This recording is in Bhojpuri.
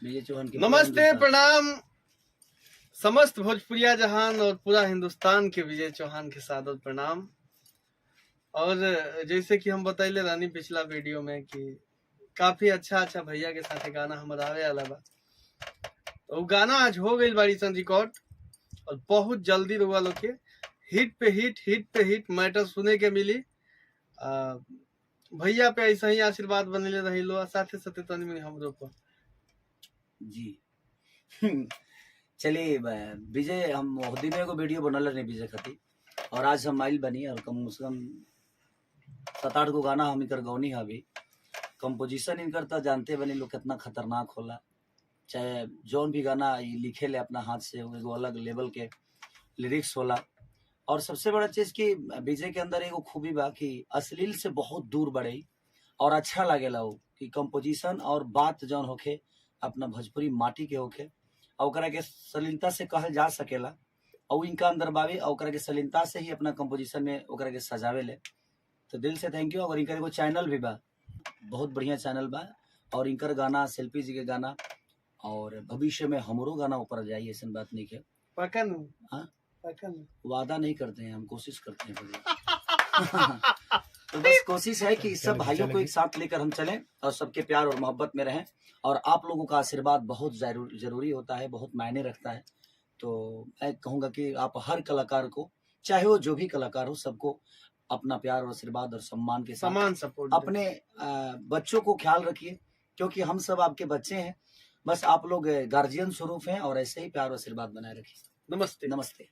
विजय चौहान के नमस्ते प्रणाम समस्त भोजपुरिया जहान और पूरा हिंदुस्तान के विजय चौहान के सादर प्रणाम। और जैसे कि हम बतैले रानी पिछला वीडियो में कि काफी अच्छा भैया के साथ गाना हमारा आवे वाला बा, तो गाना आज हो गई बाड़ी सन रिकॉर्ड और बहुत जल्दी रुआ लोग के हिट पे हिट मैटर सुने के मिली। भैया पे ऐसा ही आशीर्वाद बनेले रही लो, साथे साथे तनी मनी हमरो पर जी। चलिए विजय, हम दिन में वीडियो बनल रहे विजय खातिर, और आज हम आइल बनी और कम से कम 7-8 गो गाना हम इनकर गौनी है। अभी कंपोजिशन इनकर तो जानते बनी लोग कितना खतरनाक होला, चाहे जौन भी गाना लिखे ले अपना हाथ से एगो अलग लेवल के लिरिक्स होला। और सबसे बड़ा चीज कि विजय के अंदर एगो खूबी बा कि अश्लील से बहुत दूर बढ़े और अच्छा लगेला वो कि कंपोजिशन और बात जौन होखे अपना भोजपुरी माटी के होखे और ओकरा के सलीलता से कहल जा सकेला, और इनका अंदर बावे और ओकरा के सलीलता से ही अपना कंपोजिशन में ओकरा के सजावे ले। तो दिल से थैंक यू। और इनकर एगो चैनल भी बा, बहुत बढ़िया चैनल बा, और इनकर गाना शिल्पी जी के गाना और भविष्य में हमरो गाना ऊपर जाइए, ऐसा बात नहीं है। पक्का नहीं? हाँ, वादा नहीं करते हैं, हम कोशिश करते हैं। तो बस कोशिश है कि सब भाइयों को एक साथ लेकर हम चलें और सबके प्यार और मोहब्बत में रहें, और आप लोगों का आशीर्वाद बहुत जरूरी होता है, बहुत मायने रखता है। तो मैं कहूँगा कि आप हर कलाकार को, चाहे वो जो भी कलाकार हो, सबको अपना प्यार और आशीर्वाद और सम्मान के साथ सपोर्ट अपने बच्चों को ख्याल रखिए, क्योंकि हम सब आपके बच्चे हैं। बस आप लोग गार्जियन स्वरूप हैं और ऐसे ही प्यार और आशीर्वाद बनाए रखिए। नमस्ते। नमस्ते।